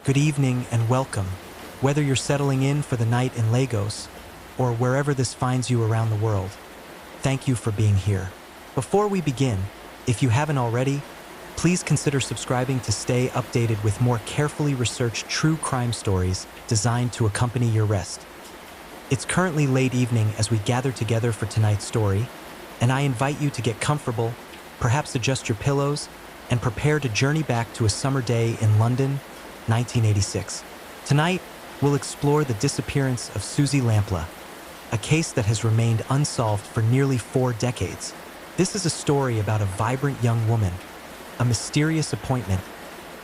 good evening, and welcome, whether you're settling in for the night in Lagos or wherever this finds you around the world. Thank you for being here. Before we begin, if you haven't already, please consider subscribing to stay updated with more carefully researched true crime stories designed to accompany your rest. It's currently late evening as we gather together for tonight's story, and I invite you to get comfortable, perhaps adjust your pillows, and prepare to journey back to a summer day in London, 1986. Tonight, we'll explore the disappearance of Susie Lampla, a case that has remained unsolved for nearly 4 decades. This is a story about a vibrant young woman, a mysterious appointment,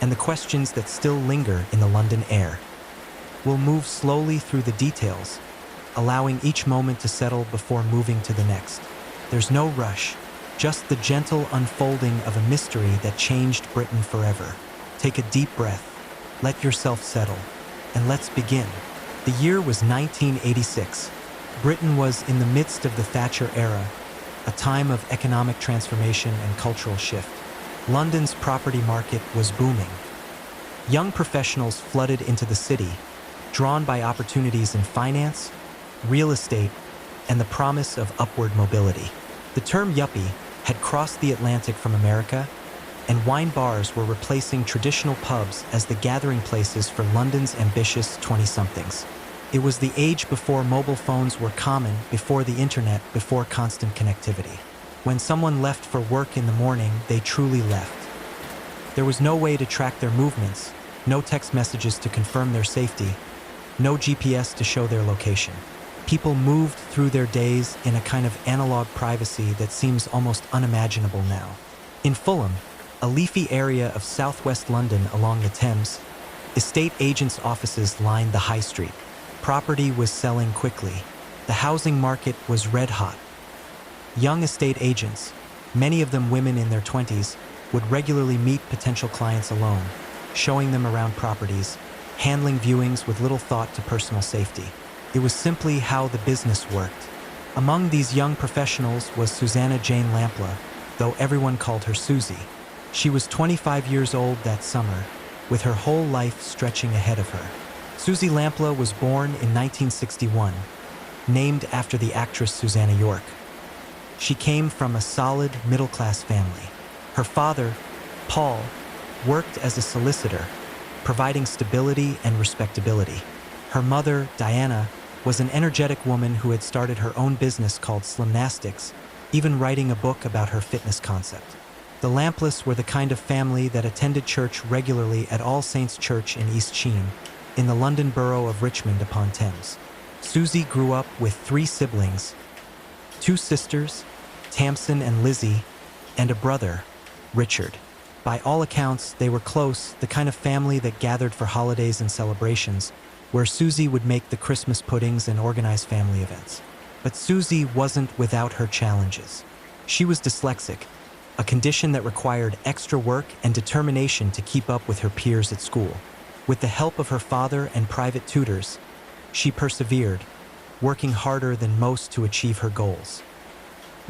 and the questions that still linger in the London air. We'll move slowly through the details, allowing each moment to settle before moving to the next. There's no rush, just the gentle unfolding of a mystery that changed Britain forever. Take a deep breath, let yourself settle, and let's begin. The year was 1986. Britain was in the midst of the Thatcher era, a time of economic transformation and cultural shift. London's property market was booming. Young professionals flooded into the city, drawn by opportunities in finance, real estate, and the promise of upward mobility. The term yuppie had crossed the Atlantic from America, and wine bars were replacing traditional pubs as the gathering places for London's ambitious 20-somethings. It was the age before mobile phones were common, before the internet, before constant connectivity. When someone left for work in the morning, they truly left. There was no way to track their movements, no text messages to confirm their safety, no GPS to show their location. People moved through their days in a kind of analog privacy that seems almost unimaginable now. In Fulham, a leafy area of southwest London along the Thames, estate agents' offices lined the high street. Property was selling quickly. The housing market was red hot. Young estate agents, many of them women in their 20s, would regularly meet potential clients alone, showing them around properties, handling viewings with little thought to personal safety. It was simply how the business worked. Among these young professionals was Susanna Jane Lampla, though everyone called her Susie. She was 25 years old that summer, with her whole life stretching ahead of her. Susie Lampla was born in 1961, named after the actress Susanna York. She came from a solid middle-class family. Her father, Paul, worked as a solicitor, providing stability and respectability. Her mother, Diana, was an energetic woman who had started her own business called Slimnastics, even writing a book about her fitness concept. The Lamplas were the kind of family that attended church regularly at All Saints Church in East Sheen, in the London borough of Richmond upon Thames. Susie grew up with 3 siblings, 2 sisters, Tamsin and Lizzie, and a brother, Richard. By all accounts, they were close, the kind of family that gathered for holidays and celebrations, where Susie would make the Christmas puddings and organize family events. But Susie wasn't without her challenges. She was dyslexic, a condition that required extra work and determination to keep up with her peers at school. With the help of her father and private tutors, she persevered, working harder than most to achieve her goals.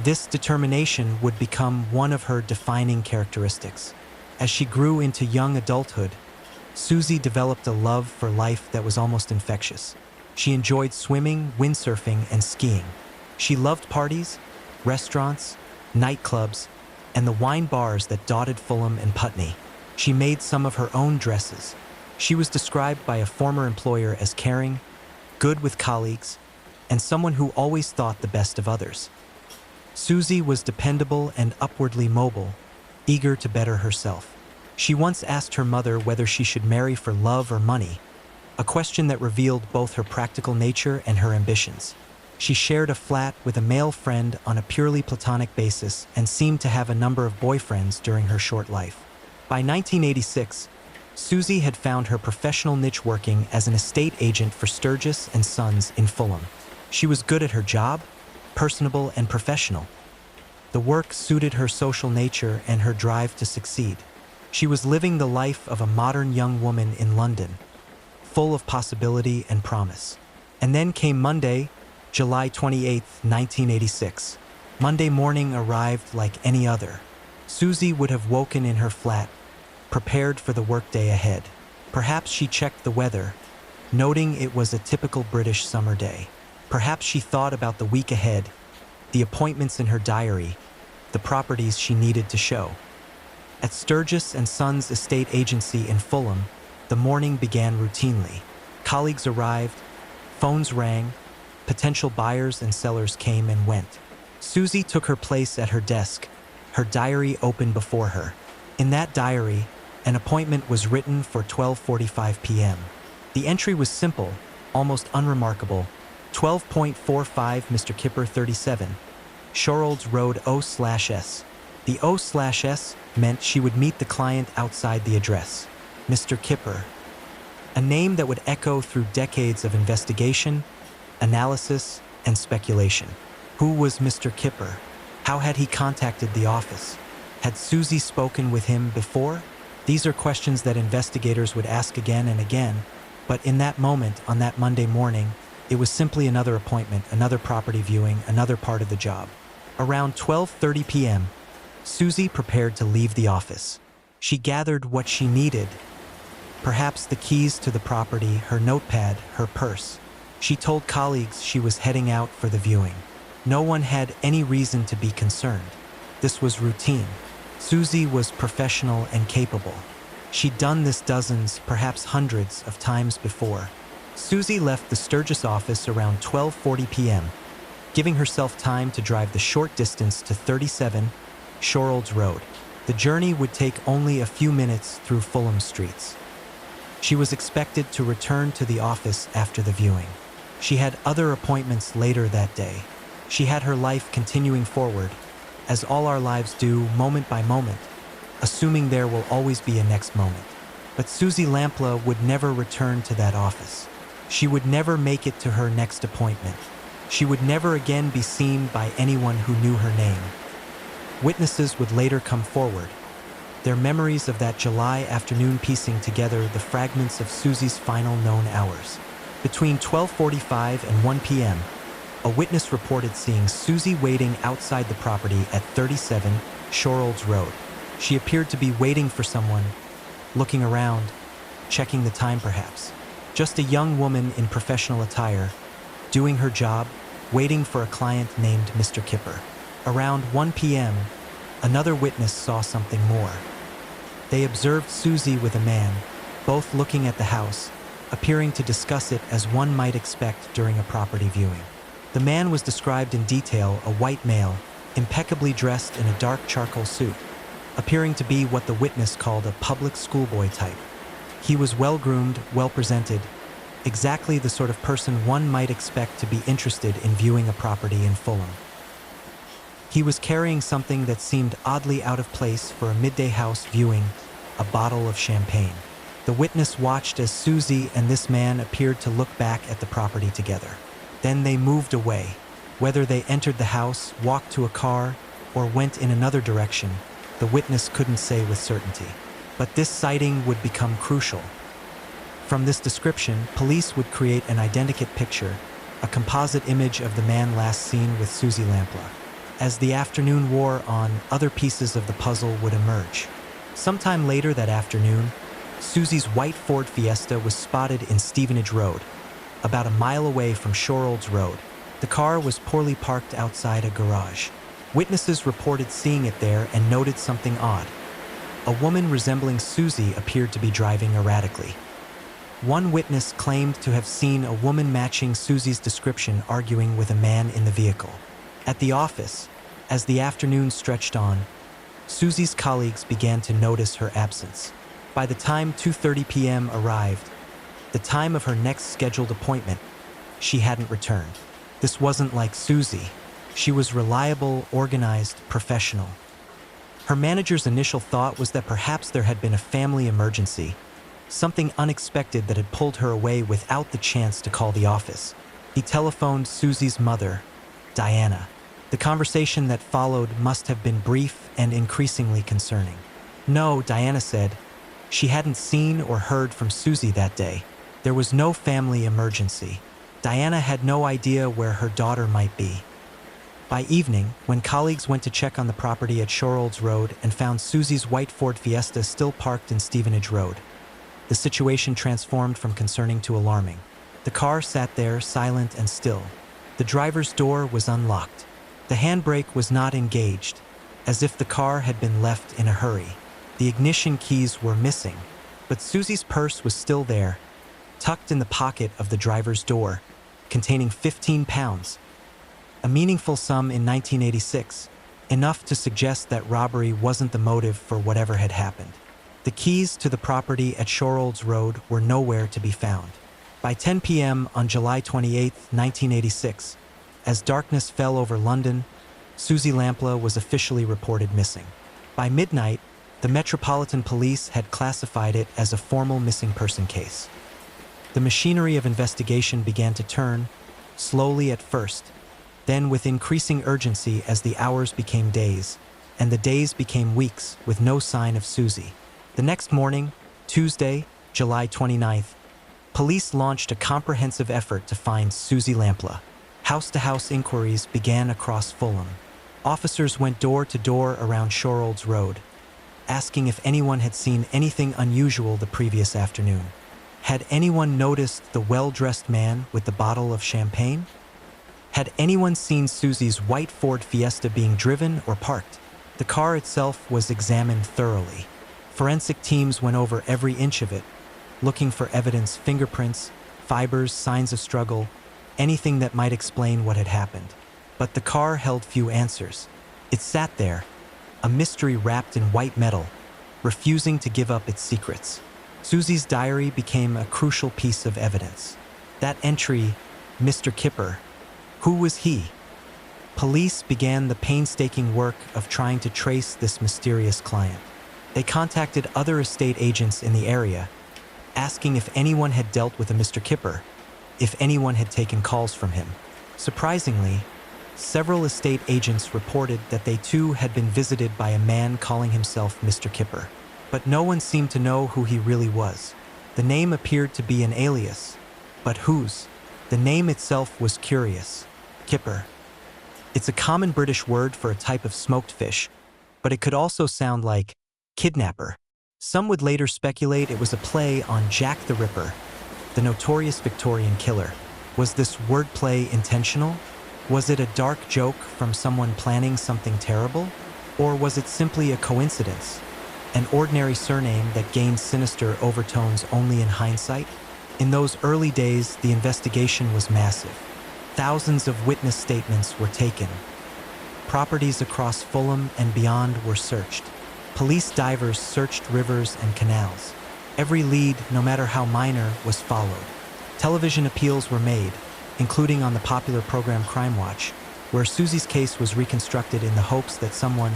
This determination would become one of her defining characteristics. As she grew into young adulthood, Susie developed a love for life that was almost infectious. She enjoyed swimming, windsurfing, and skiing. She loved parties, restaurants, nightclubs, and the wine bars that dotted Fulham and Putney. She made some of her own dresses. She was described by a former employer as caring, good with colleagues, and someone who always thought the best of others. Susie was dependable and upwardly mobile, eager to better herself. She once asked her mother whether she should marry for love or money, a question that revealed both her practical nature and her ambitions. She shared a flat with a male friend on a purely platonic basis and seemed to have a number of boyfriends during her short life. By 1986, Susie had found her professional niche working as an estate agent for Sturgis and Sons in Fulham. She was good at her job, personable and professional. The work suited her social nature and her drive to succeed. She was living the life of a modern young woman in London, full of possibility and promise. And then came Monday, July 28, 1986. Monday morning arrived like any other. Susie would have woken in her flat, prepared for the workday ahead. Perhaps she checked the weather, noting it was a typical British summer day. Perhaps she thought about the week ahead, the appointments in her diary, the properties she needed to show. At Sturgis and Sons Estate Agency in Fulham, the morning began routinely. Colleagues arrived, phones rang, potential buyers and sellers came and went. Susie took her place at her desk, her diary open before her. In that diary, an appointment was written for 12:45 p.m. The entry was simple, almost unremarkable. 12.45 Mr. Kipper 37, Shorolds Road O/S. The O/S meant she would meet the client outside the address. Mr. Kipper. A name that would echo through decades of investigation, analysis, and speculation. Who was Mr. Kipper? How had he contacted the office? Had Susie spoken with him before? These are questions that investigators would ask again and again, but in that moment, on that Monday morning, it was simply another appointment, another property viewing, another part of the job. Around 12:30 p.m., Susie prepared to leave the office. She gathered what she needed, perhaps the keys to the property, her notepad, her purse. She told colleagues she was heading out for the viewing. No one had any reason to be concerned. This was routine. Susie was professional and capable. She'd done this dozens, perhaps hundreds of times before. Susie left the Sturgis office around 12:40 p.m., giving herself time to drive the short distance to 37 Shorolds Road. The journey would take only a few minutes through Fulham streets. She was expected to return to the office after the viewing. She had other appointments later that day. She had her life continuing forward, as all our lives do, moment by moment, assuming there will always be a next moment. But Susie Lampla would never return to that office. She would never make it to her next appointment. She would never again be seen by anyone who knew her name. Witnesses would later come forward, their memories of that July afternoon piecing together the fragments of Susie's final known hours. Between 12:45 and 1 p.m., a witness reported seeing Susie waiting outside the property at 37 Shorolds Road. She appeared to be waiting for someone, looking around, checking the time perhaps. Just a young woman in professional attire, doing her job, waiting for a client named Mr. Kipper. Around 1 p.m., another witness saw something more. They observed Susie with a man, both looking at the house, appearing to discuss it as one might expect during a property viewing. The man was described in detail, a white male, impeccably dressed in a dark charcoal suit, appearing to be what the witness called a public schoolboy type. He was well-groomed, well-presented, exactly the sort of person one might expect to be interested in viewing a property in Fulham. He was carrying something that seemed oddly out of place for a midday house viewing, a bottle of champagne. The witness watched as Susie and this man appeared to look back at the property together. Then they moved away. Whether they entered the house, walked to a car, or went in another direction, the witness couldn't say with certainty. But this sighting would become crucial. From this description, police would create an identikit picture, a composite image of the man last seen with Susie Lampla. As the afternoon wore on, other pieces of the puzzle would emerge. Sometime later that afternoon, Susie's white Ford Fiesta was spotted in Stevenage Road, about a mile away from Shorolds Road. The car was poorly parked outside a garage. Witnesses reported seeing it there and noted something odd. A woman resembling Susie appeared to be driving erratically. One witness claimed to have seen a woman matching Susie's description arguing with a man in the vehicle. At the office, as the afternoon stretched on, Susie's colleagues began to notice her absence. By the time 2:30 p.m. arrived, the time of her next scheduled appointment, she hadn't returned. This wasn't like Susie. She was reliable, organized, professional. Her manager's initial thought was that perhaps there had been a family emergency, something unexpected that had pulled her away without the chance to call the office. He telephoned Susie's mother, Diana. The conversation that followed must have been brief and increasingly concerning. No, Diana said, she hadn't seen or heard from Susie that day. There was no family emergency. Diana had no idea where her daughter might be. By evening, when colleagues went to check on the property at Shorolds Road and found Susie's white Ford Fiesta still parked in Stevenage Road, the situation transformed from concerning to alarming. The car sat there, silent and still. The driver's door was unlocked. The handbrake was not engaged, as if the car had been left in a hurry. The ignition keys were missing, but Susie's purse was still there, tucked in the pocket of the driver's door, containing 15 pounds. A meaningful sum in 1986, enough to suggest that robbery wasn't the motive for whatever had happened. The keys to the property at Shorolds Road were nowhere to be found. By 10 p.m. on July 28, 1986, as darkness fell over London, Susie Lampla was officially reported missing. By midnight, the Metropolitan Police had classified it as a formal missing person case. The machinery of investigation began to turn, slowly at first, then with increasing urgency as the hours became days, and the days became weeks with no sign of Susie. The next morning, Tuesday, July 29th, police launched a comprehensive effort to find Susie Lampla. House-to-house inquiries began across Fulham. Officers went door to door around Shorolds Road, asking if anyone had seen anything unusual the previous afternoon. Had anyone noticed the well-dressed man with the bottle of champagne? Had anyone seen Susie's white Ford Fiesta being driven or parked? The car itself was examined thoroughly. Forensic teams went over every inch of it, looking for evidence, fingerprints, fibers, signs of struggle, anything that might explain what had happened. But the car held few answers. It sat there, a mystery wrapped in white metal, refusing to give up its secrets. Susie's diary became a crucial piece of evidence. That entry, Mr. Kipper, who was he? Police began the painstaking work of trying to trace this mysterious client. They contacted other estate agents in the area, asking if anyone had dealt with a Mr. Kipper, if anyone had taken calls from him. Surprisingly, several estate agents reported that they too had been visited by a man calling himself Mr. Kipper. But no one seemed to know who he really was. The name appeared to be an alias, but whose? The name itself was curious. Kipper. It's a common British word for a type of smoked fish, but it could also sound like kidnapper. Some would later speculate it was a play on Jack the Ripper, the notorious Victorian killer. Was this wordplay intentional? Was it a dark joke from someone planning something terrible? Or was it simply a coincidence? An ordinary surname that gained sinister overtones only in hindsight? In those early days, the investigation was massive. Thousands of witness statements were taken. Properties across Fulham and beyond were searched. Police divers searched rivers and canals. Every lead, no matter how minor, was followed. Television appeals were made, including on the popular program Crime Watch, where Susie's case was reconstructed in the hopes that someone,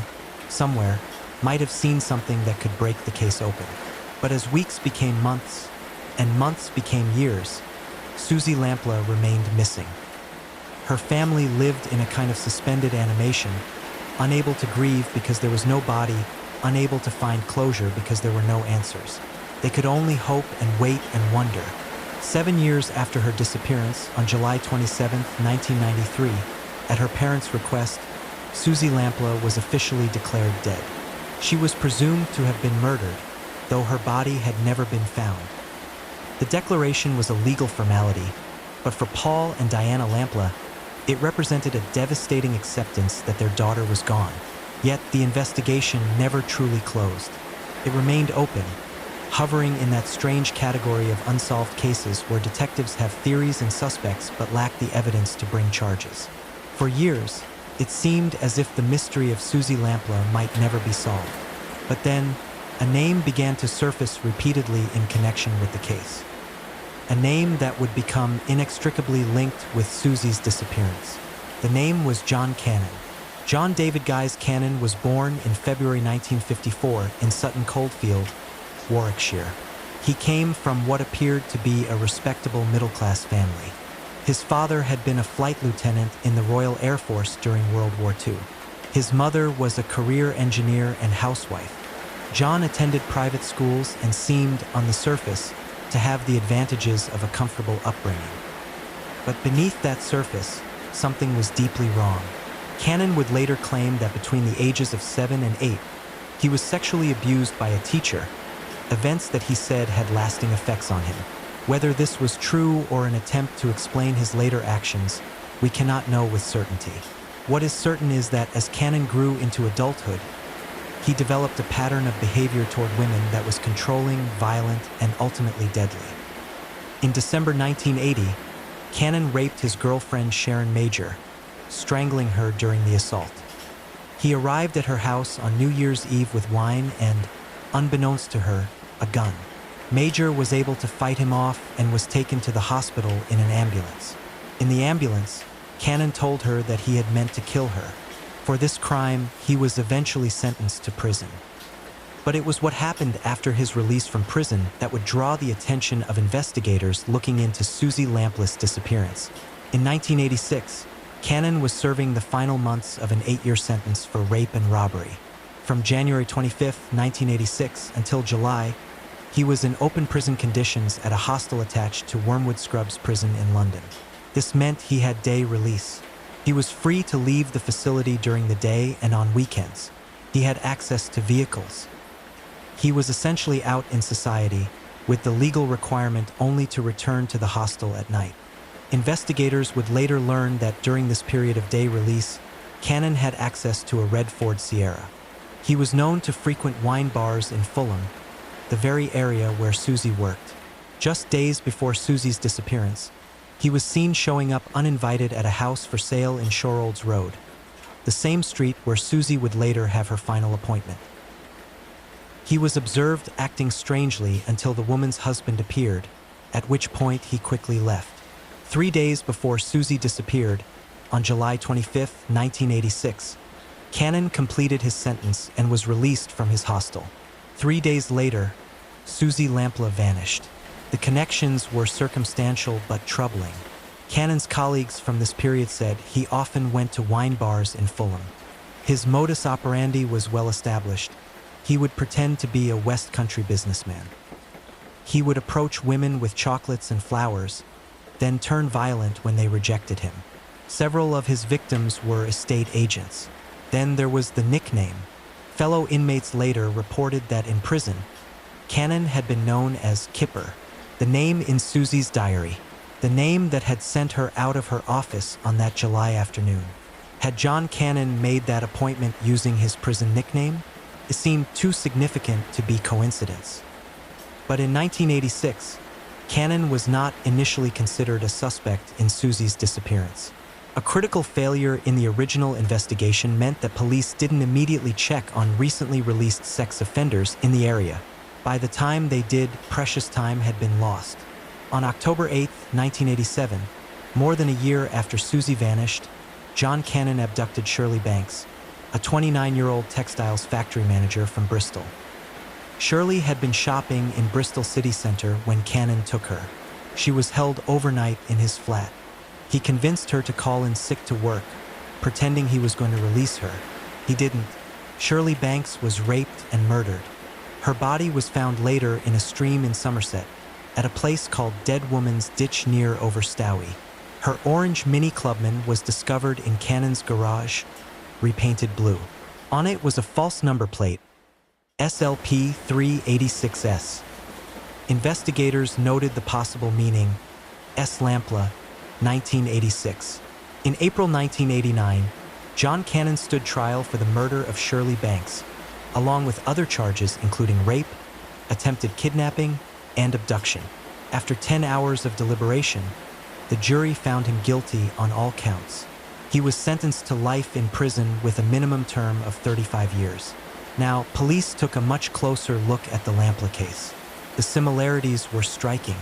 somewhere, might have seen something that could break the case open. But as weeks became months, and months became years, Susie Lampla remained missing. Her family lived in a kind of suspended animation, unable to grieve because there was no body, unable to find closure because there were no answers. They could only hope and wait and wonder. 7 years after her disappearance, on July 27, 1993, at her parents' request, Susie Lampla was officially declared dead. She was presumed to have been murdered, though her body had never been found. The declaration was a legal formality, but for Paul and Diana Lampla, it represented a devastating acceptance that their daughter was gone. Yet the investigation never truly closed. It remained open, hovering in that strange category of unsolved cases where detectives have theories and suspects but lack the evidence to bring charges. For years, it seemed as if the mystery of Susie Lampla might never be solved. But then, a name began to surface repeatedly in connection with the case. A name that would become inextricably linked with Susie's disappearance. The name was John Cannon. John David Guise Cannon was born in February 1954 in Sutton Coldfield, Warwickshire. He came from what appeared to be a respectable middle-class family. His father had been a flight lieutenant in the Royal Air Force during World War II. His mother was a career engineer and housewife. John attended private schools and seemed, on the surface, to have the advantages of a comfortable upbringing. But beneath that surface, something was deeply wrong. Cannon would later claim that between the ages of 7 and 8, he was sexually abused by a teacher, events that he said had lasting effects on him. Whether this was true or an attempt to explain his later actions, we cannot know with certainty. What is certain is that as Cannon grew into adulthood, he developed a pattern of behavior toward women that was controlling, violent, and ultimately deadly. In December 1980, Cannon raped his girlfriend Sharon Major, strangling her during the assault. He arrived at her house on New Year's Eve with wine and, unbeknownst to her, a gun. Major was able to fight him off and was taken to the hospital in an ambulance. In the ambulance, Cannon told her that he had meant to kill her. For this crime, he was eventually sentenced to prison. But it was what happened after his release from prison that would draw the attention of investigators looking into Susie Lampleth's disappearance. In 1986, Cannon was serving the final months of an 8-year sentence for rape and robbery. From January 25, 1986 until July, he was in open prison conditions at a hostel attached to Wormwood Scrubs prison in London. This meant he had day release. He was free to leave the facility during the day and on weekends. He had access to vehicles. He was essentially out in society, with the legal requirement only to return to the hostel at night. Investigators would later learn that during this period of day release, Cannon had access to a red Ford Sierra. He was known to frequent wine bars in Fulham, the very area where Susie worked. Just days before Susie's disappearance, he was seen showing up uninvited at a house for sale in Shorolds Road, the same street where Susie would later have her final appointment. He was observed acting strangely until the woman's husband appeared, at which point he quickly left. 3 days before Susie disappeared, on July 25, 1986, Cannon completed his sentence and was released from his hostel. 3 days later, Susie Lampleth vanished. The connections were circumstantial but troubling. Cannon's colleagues from this period said he often went to wine bars in Fulham. His modus operandi was well established. He would pretend to be a West Country businessman. He would approach women with chocolates and flowers, then turn violent when they rejected him. Several of his victims were estate agents. Then there was the nickname. Fellow inmates later reported that in prison, Cannon had been known as Kipper, the name in Susie's diary, the name that had sent her out of her office on that July afternoon. Had John Cannon made that appointment using his prison nickname? It seemed too significant to be coincidence. But in 1986, Cannon was not initially considered a suspect in Susie's disappearance. A critical failure in the original investigation meant that police didn't immediately check on recently released sex offenders in the area. By the time they did, precious time had been lost. On October 8, 1987, more than a year after Susie vanished, John Cannon abducted Shirley Banks, a 29-year-old textiles factory manager from Bristol. Shirley had been shopping in Bristol city centre when Cannon took her. She was held overnight in his flat. He convinced her to call in sick to work, pretending he was going to release her. He didn't. Shirley Banks was raped and murdered. Her body was found later in a stream in Somerset, at a place called Dead Woman's Ditch near Overstowie. Her orange Mini Clubman was discovered in Cannon's garage, repainted blue. On it was a false number plate, SLP 386S. Investigators noted the possible meaning, S. Lampleth, 1986. In April 1989, John Cannon stood trial for the murder of Shirley Banks, along with other charges including rape, attempted kidnapping, and abduction. After 10 hours of deliberation, the jury found him guilty on all counts. He was sentenced to life in prison with a minimum term of 35 years. Now, police took a much closer look at the Lampleth case. The similarities were striking.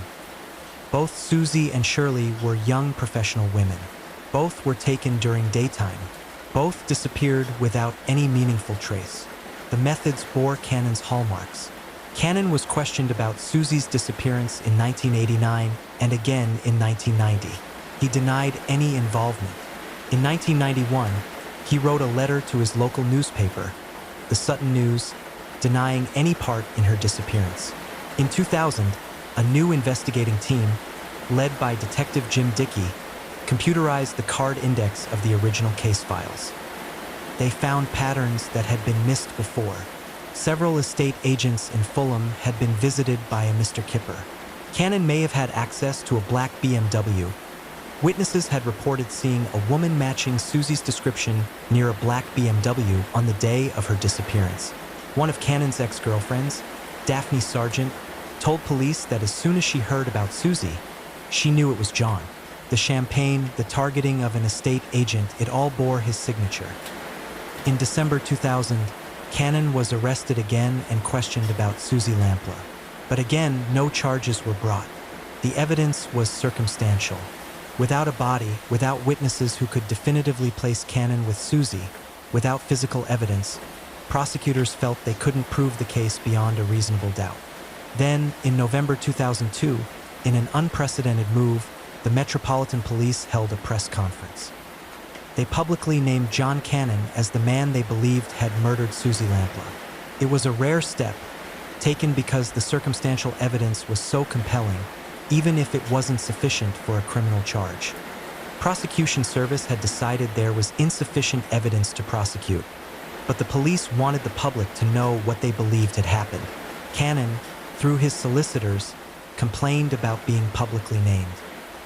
Both Susie and Shirley were young professional women. Both were taken during daytime. Both disappeared without any meaningful trace. The methods bore Cannon's hallmarks. Cannon was questioned about Susie's disappearance in 1989 and again in 1990. He denied any involvement. In 1991, he wrote a letter to his local newspaper, the Sutton News, denying any part in her disappearance. In 2000, a new investigating team, led by Detective Jim Dickey, computerized the card index of the original case files. They found patterns that had been missed before. Several estate agents in Fulham had been visited by a Mr. Kipper. Cannon may have had access to a black BMW. Witnesses had reported seeing a woman matching Susie's description near a black BMW on the day of her disappearance. One of Cannon's ex-girlfriends, Daphne Sargent, told police that as soon as she heard about Susie, she knew it was John. The champagne, the targeting of an estate agent, it all bore his signature. In December 2000, Cannon was arrested again and questioned about Susie Lampla. But again, no charges were brought. The evidence was circumstantial. Without a body, without witnesses who could definitively place Cannon with Susie, without physical evidence, prosecutors felt they couldn't prove the case beyond a reasonable doubt. Then, in November 2002, in an unprecedented move, the Metropolitan Police held a press conference. They publicly named John Cannon as the man they believed had murdered Susie Lampla. It was a rare step, taken because the circumstantial evidence was so compelling, even if it wasn't sufficient for a criminal charge. Prosecution service had decided there was insufficient evidence to prosecute, but the police wanted the public to know what they believed had happened. Cannon, through his solicitors, complained about being publicly named.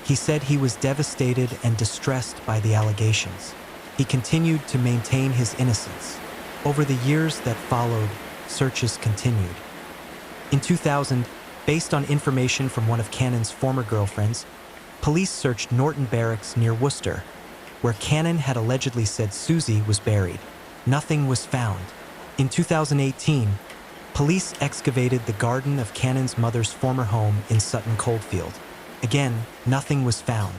He said he was devastated and distressed by the allegations. He continued to maintain his innocence. Over the years that followed, searches continued. In 2000, based on information from one of Cannon's former girlfriends, police searched Norton Barracks near Worcester, where Cannon had allegedly said Susie was buried. Nothing was found. In 2018, police excavated the garden of Cannon's mother's former home in Sutton Coldfield. Again, nothing was found.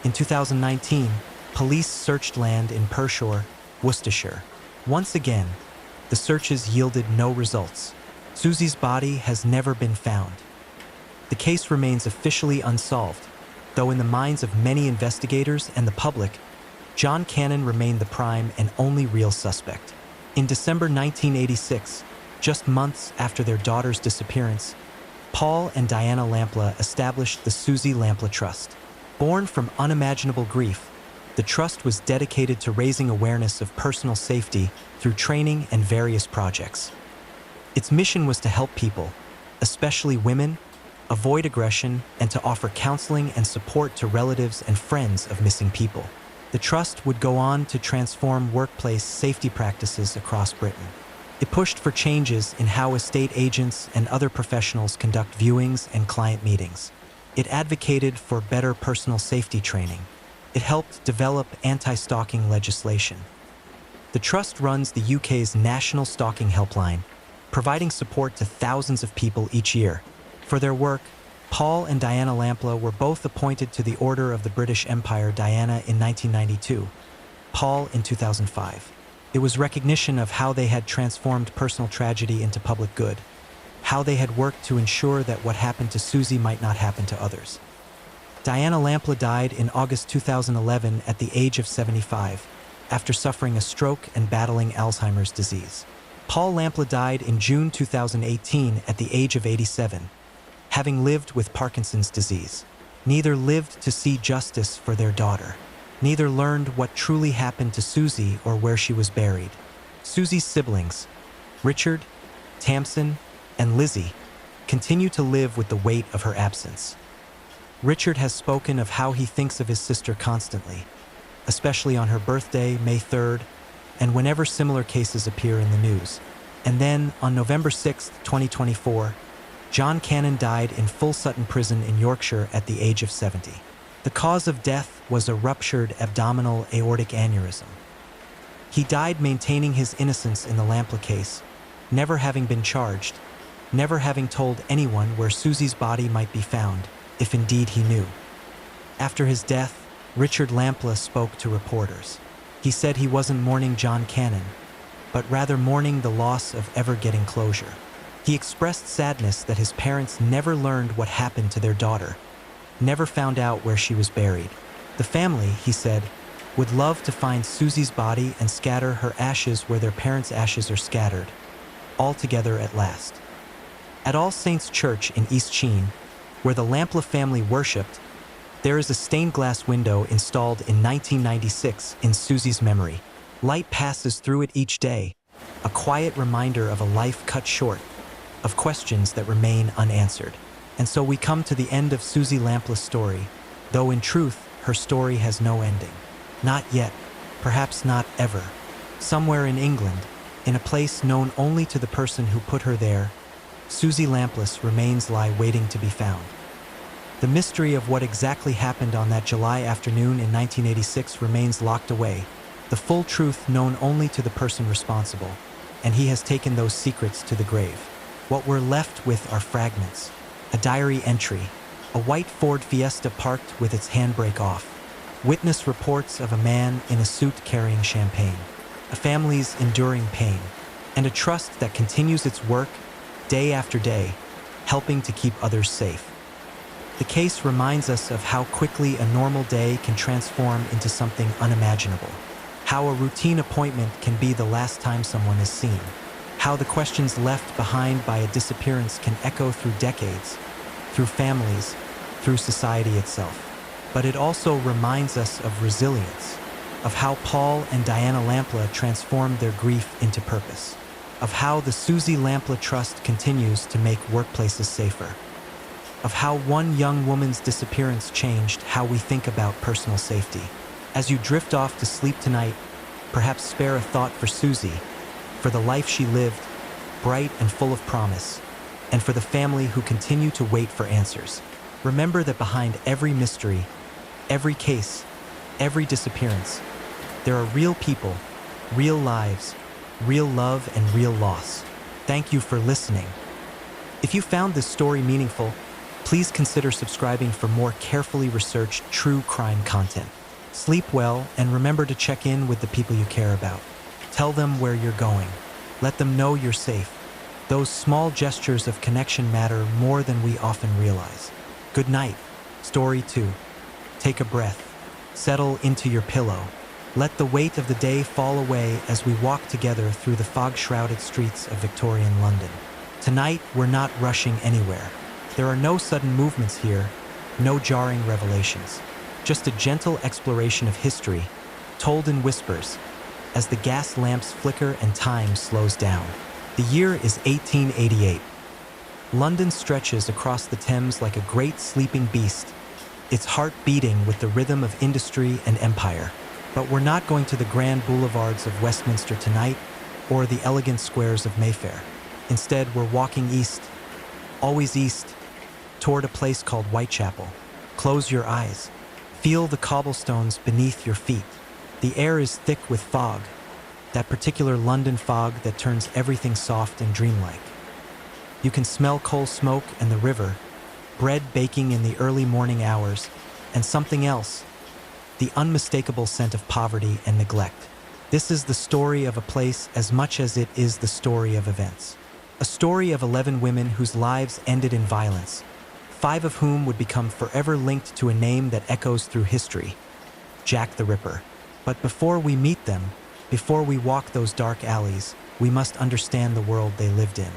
In 2019, police searched land in Pershore, Worcestershire. Once again, the searches yielded no results. Susie's body has never been found. The case remains officially unsolved, though in the minds of many investigators and the public, John Cannon remained the prime and only real suspect. In December 1986, just months after their daughter's disappearance, Paul and Diana Lampla established the Susie Lampla Trust. Born from unimaginable grief, the trust was dedicated to raising awareness of personal safety through training and various projects. Its mission was to help people, especially women, avoid aggression, and to offer counseling and support to relatives and friends of missing people. The trust would go on to transform workplace safety practices across Britain. It pushed for changes in how estate agents and other professionals conduct viewings and client meetings. It advocated for better personal safety training. It helped develop anti-stalking legislation. The trust runs the UK's National Stalking Helpline, providing support to thousands of people each year. For their work, Paul and Diana Lampla were both appointed to the Order of the British Empire, Diana in 1992, Paul in 2005. It was recognition of how they had transformed personal tragedy into public good, how they had worked to ensure that what happened to Susie might not happen to others. Diana Lampla died in August 2011 at the age of 75, after suffering a stroke and battling Alzheimer's disease. Paul Lampla died in June 2018 at the age of 87, having lived with Parkinson's disease. Neither lived to see justice for their daughter. Neither learned what truly happened to Susie or where she was buried. Susie's siblings, Richard, Tamsin, and Lizzie, continue to live with the weight of her absence. Richard has spoken of how he thinks of his sister constantly, especially on her birthday, May 3rd, and whenever similar cases appear in the news. And then, on November 6, 2024, John Cannon died in Full Sutton Prison in Yorkshire at the age of 70. The cause of death was a ruptured abdominal aortic aneurysm. He died maintaining his innocence in the Lampla case, never having been charged, never having told anyone where Susie's body might be found, if indeed he knew. After his death, Richard Lampla spoke to reporters. He said he wasn't mourning John Cannon, but rather mourning the loss of ever getting closure. He expressed sadness that his parents never learned what happened to their daughter, never found out where she was buried. The family, he said, would love to find Susie's body and scatter her ashes where their parents' ashes are scattered, all together at last. At All Saints Church in East Sheen, where the Lampla family worshipped, there is a stained glass window installed in 1996 in Susie's memory. Light passes through it each day, a quiet reminder of a life cut short, of questions that remain unanswered. And so we come to the end of Susie Lampla's story, though in truth, her story has no ending. Not yet, perhaps not ever. Somewhere in England, in a place known only to the person who put her there, Susie Lampla's remains lie waiting to be found. The mystery of what exactly happened on that July afternoon in 1986 remains locked away, the full truth known only to the person responsible, and he has taken those secrets to the grave. What we're left with are fragments, a diary entry, a white Ford Fiesta parked with its handbrake off, witness reports of a man in a suit carrying champagne, a family's enduring pain, and a trust that continues its work day after day, helping to keep others safe. The case reminds us of how quickly a normal day can transform into something unimaginable, how a routine appointment can be the last time someone is seen, how the questions left behind by a disappearance can echo through decades, through families, through society itself. But it also reminds us of resilience, of how Paul and Diana Lampla transformed their grief into purpose, of how the Susie Lampla Trust continues to make workplaces safer, of how one young woman's disappearance changed how we think about personal safety. As you drift off to sleep tonight, perhaps spare a thought for Susie, for the life she lived, bright and full of promise, and for the family who continue to wait for answers. Remember that behind every mystery, every case, every disappearance, there are real people, real lives, real love, and real loss. Thank you for listening. If you found this story meaningful, please consider subscribing for more carefully researched true crime content. Sleep well, and remember to check in with the people you care about. Tell them where you're going. Let them know you're safe. Those small gestures of connection matter more than we often realize. Good night. Story 2. Take a breath. Settle into your pillow. Let the weight of the day fall away as we walk together through the fog-shrouded streets of Victorian London. Tonight, we're not rushing anywhere. There are no sudden movements here, no jarring revelations. Just a gentle exploration of history, told in whispers, as the gas lamps flicker and time slows down. The year is 1888. London stretches across the Thames like a great sleeping beast, its heart beating with the rhythm of industry and empire. But we're not going to the grand boulevards of Westminster tonight, or the elegant squares of Mayfair. Instead, we're walking east, always east, toward a place called Whitechapel. Close your eyes. Feel the cobblestones beneath your feet. The air is thick with fog, that particular London fog that turns everything soft and dreamlike. You can smell coal smoke and the river, bread baking in the early morning hours, and something else, the unmistakable scent of poverty and neglect. This is the story of a place as much as it is the story of events. A story of 11 women whose lives ended in violence, 5 of whom would become forever linked to a name that echoes through history, Jack the Ripper. But before we meet them, before we walk those dark alleys, we must understand the world they lived in.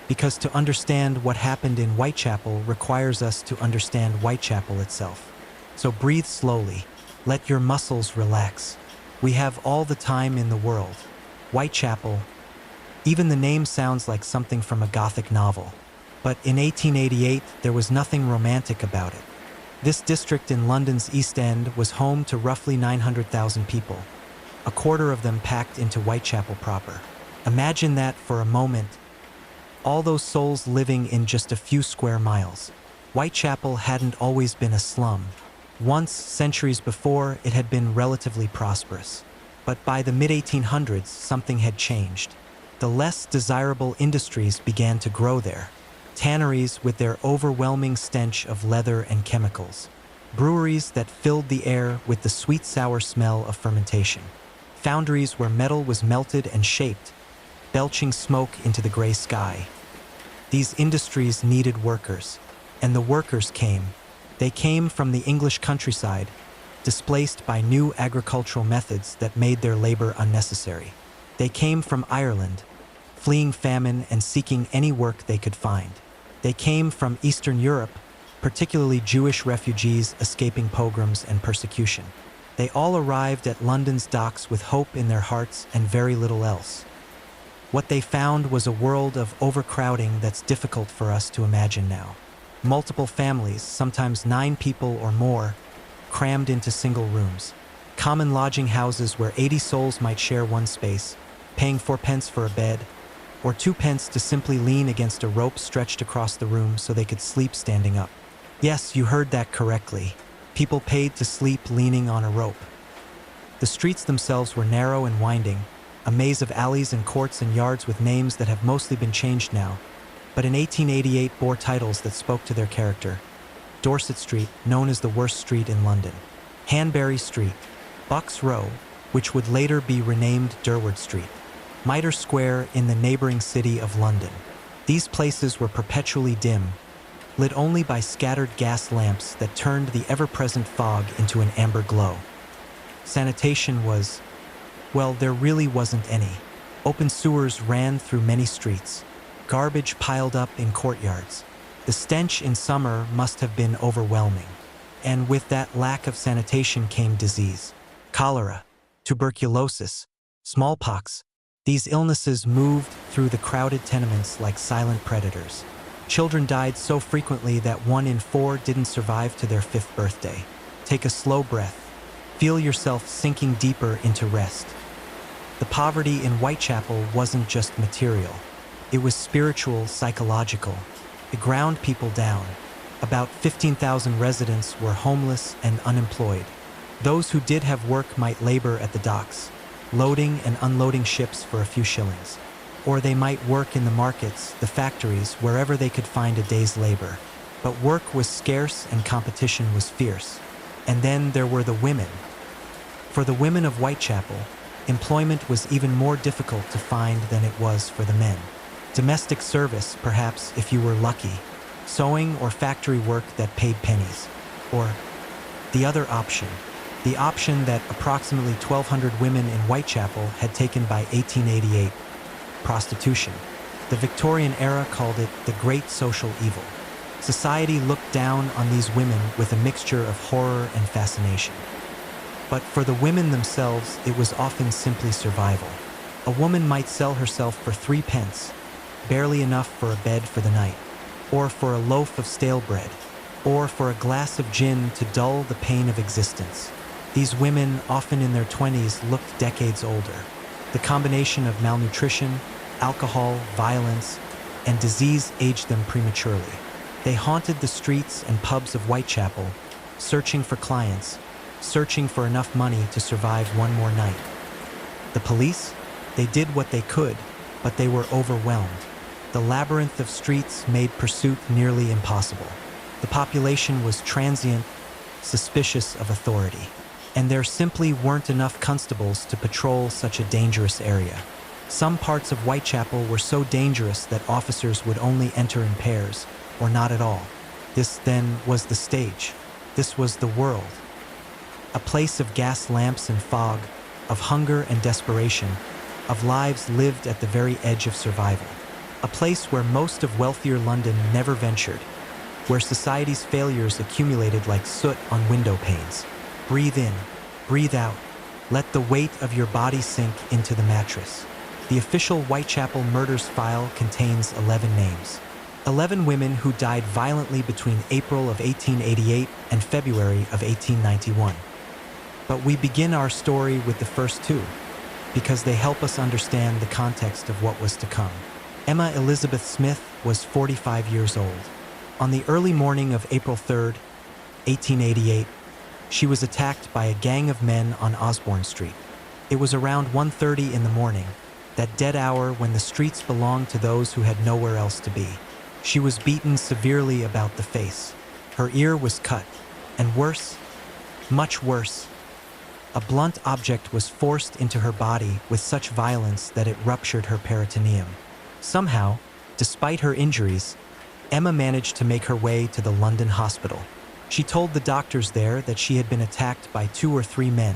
Because to understand what happened in Whitechapel requires us to understand Whitechapel itself. So breathe slowly, let your muscles relax. We have all the time in the world. Whitechapel, even the name sounds like something from a Gothic novel. But in 1888, there was nothing romantic about it. This district in London's East End was home to roughly 900,000 people, a quarter of them packed into Whitechapel proper. Imagine that for a moment, all those souls living in just a few square miles. Whitechapel hadn't always been a slum. Once, centuries before, it had been relatively prosperous. But by the mid-1800s, something had changed. The less desirable industries began to grow there. Tanneries with their overwhelming stench of leather and chemicals. Breweries that filled the air with the sweet-sour smell of fermentation. Foundries where metal was melted and shaped, belching smoke into the gray sky. These industries needed workers, and the workers came. They came from the English countryside, displaced by new agricultural methods that made their labor unnecessary. They came from Ireland, fleeing famine and seeking any work they could find. They came from Eastern Europe, particularly Jewish refugees escaping pogroms and persecution. They all arrived at London's docks with hope in their hearts and very little else. What they found was a world of overcrowding that's difficult for us to imagine now. Multiple families, sometimes 9 people or more, crammed into single rooms. Common lodging houses where 80 souls might share one space, paying 4 pence for a bed, or 2 pence to simply lean against a rope stretched across the room so they could sleep standing up. Yes, you heard that correctly. People paid to sleep leaning on a rope. The streets themselves were narrow and winding, a maze of alleys and courts and yards with names that have mostly been changed now, but in 1888 bore titles that spoke to their character. Dorset Street, known as the worst street in London. Hanbury Street, Bucks Row, which would later be renamed Durward Street. Mitre Square in the neighboring city of London. These places were perpetually dim, lit only by scattered gas lamps that turned the ever-present fog into an amber glow. Sanitation was, well, there really wasn't any. Open sewers ran through many streets. Garbage piled up in courtyards. The stench in summer must have been overwhelming. And with that lack of sanitation came disease. Cholera, tuberculosis, smallpox. These illnesses moved through the crowded tenements like silent predators. Children died so frequently that 1 in 4 didn't survive to their 5th birthday. Take a slow breath. Feel yourself sinking deeper into rest. The poverty in Whitechapel wasn't just material. It was spiritual, psychological. It ground people down. About 15,000 residents were homeless and unemployed. Those who did have work might labor at the docks, loading and unloading ships for a few shillings. Or they might work in the markets, the factories, wherever they could find a day's labor. But work was scarce and competition was fierce. And then there were the women. For the women of Whitechapel, employment was even more difficult to find than it was for the men. Domestic service, perhaps, if you were lucky. Sewing or factory work that paid pennies. Or the other option. The option that approximately 1,200 women in Whitechapel had taken by 1888. Prostitution. The Victorian era called it the Great Social Evil. Society looked down on these women with a mixture of horror and fascination. But for the women themselves, it was often simply survival. A woman might sell herself for 3 pence, barely enough for a bed for the night, or for a loaf of stale bread, or for a glass of gin to dull the pain of existence. These women, often in their 20s, looked decades older. The combination of malnutrition, alcohol, violence, and disease aged them prematurely. They haunted the streets and pubs of Whitechapel, searching for clients, searching for enough money to survive one more night. The police? They did what they could, but they were overwhelmed. The labyrinth of streets made pursuit nearly impossible. The population was transient, suspicious of authority. And there simply weren't enough constables to patrol such a dangerous area. Some parts of Whitechapel were so dangerous that officers would only enter in pairs, or not at all. This, then, was the stage. This was the world. A place of gas lamps and fog, of hunger and desperation, of lives lived at the very edge of survival. A place where most of wealthier London never ventured, where society's failures accumulated like soot on window panes. Breathe in, breathe out. Let the weight of your body sink into the mattress. The official Whitechapel murders file contains 11 names. 11 women who died violently between April of 1888 and February of 1891. But we begin our story with the first 2, because they help us understand the context of what was to come. Emma Elizabeth Smith was 45 years old. On the early morning of April 3rd, 1888, she was attacked by a gang of men on Osborne Street. It was around 1:30 in the morning, that dead hour when the streets belonged to those who had nowhere else to be. She was beaten severely about the face. Her ear was cut, and worse, much worse, a blunt object was forced into her body with such violence that it ruptured her peritoneum. Somehow, despite her injuries, Emma managed to make her way to the London hospital. She told the doctors there that she had been attacked by 2 or 3 men,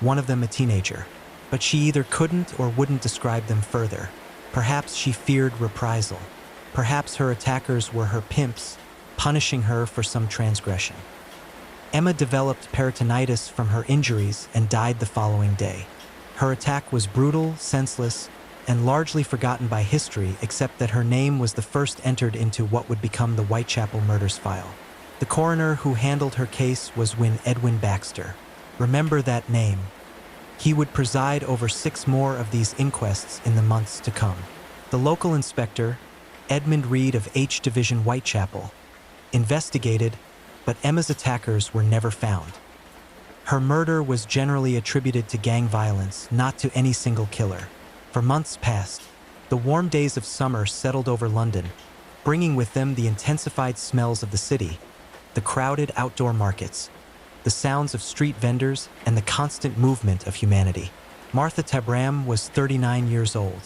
one of them a teenager. But she either couldn't or wouldn't describe them further. Perhaps she feared reprisal. Perhaps her attackers were her pimps, punishing her for some transgression. Emma developed peritonitis from her injuries and died the following day. Her attack was brutal, senseless, and largely forgotten by history, except that her name was the first entered into what would become the Whitechapel murders file. The coroner who handled her case was Edwin Baxter. Remember that name. He would preside over 6 more of these inquests in the months to come. The local inspector, Edmund Reed of H Division Whitechapel, investigated, but Emma's attackers were never found. Her murder was generally attributed to gang violence, not to any single killer. For months past, the warm days of summer settled over London, bringing with them the intensified smells of the city, the crowded outdoor markets, the sounds of street vendors, and the constant movement of humanity. Martha Tabram was 39 years old.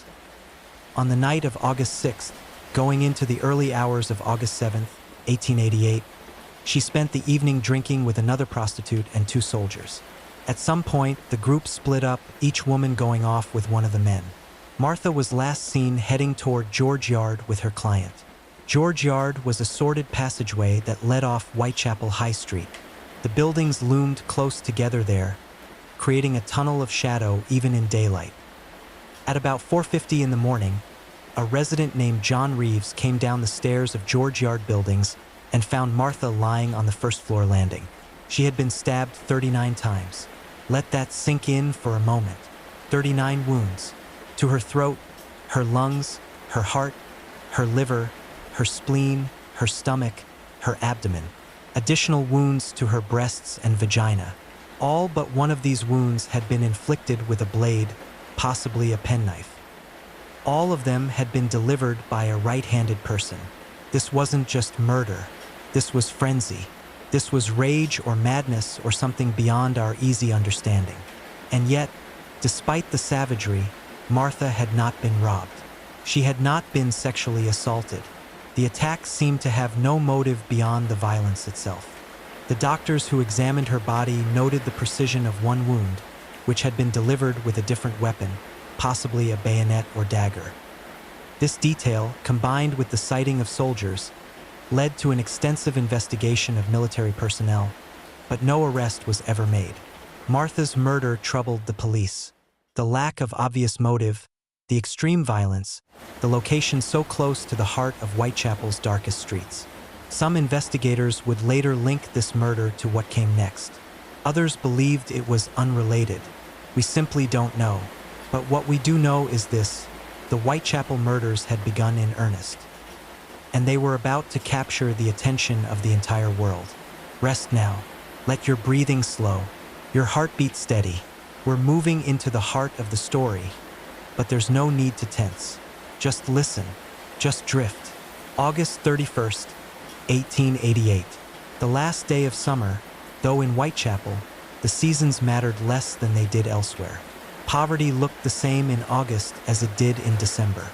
On the night of August 6th, going into the early hours of August 7th, 1888, she spent the evening drinking with another prostitute and 2 soldiers. At some point, the group split up, each woman going off with one of the men. Martha was last seen heading toward George Yard with her client. George Yard was a sordid passageway that led off Whitechapel High Street. The buildings loomed close together there, creating a tunnel of shadow even in daylight. At about 4:50 in the morning, a resident named John Reeves came down the stairs of George Yard buildings and found Martha lying on the first-floor landing. She had been stabbed 39 times. Let that sink in for a moment. 39 wounds. To her throat, her lungs, her heart, her liver, her spleen, her stomach, her abdomen. Additional wounds to her breasts and vagina. All but one of these wounds had been inflicted with a blade, possibly a penknife. All of them had been delivered by a right-handed person. This wasn't just murder. This was frenzy. This was rage or madness or something beyond our easy understanding. And yet, despite the savagery, Martha had not been robbed. She had not been sexually assaulted. The attack seemed to have no motive beyond the violence itself. The doctors who examined her body noted the precision of one wound, which had been delivered with a different weapon, possibly a bayonet or dagger. This detail, combined with the sighting of soldiers, led to an extensive investigation of military personnel, but no arrest was ever made. Martha's murder troubled the police. The lack of obvious motive, the extreme violence, the location so close to the heart of Whitechapel's darkest streets. Some investigators would later link this murder to what came next. Others believed it was unrelated. We simply don't know. But what we do know is this: the Whitechapel murders had begun in earnest. And they were about to capture the attention of the entire world. Rest now. Let your breathing slow, your heartbeat steady. We're moving into the heart of the story, but there's no need to tense. Just listen, just drift. August 31st, 1888. The last day of summer, though in Whitechapel, the seasons mattered less than they did elsewhere. Poverty looked the same in August as it did in December.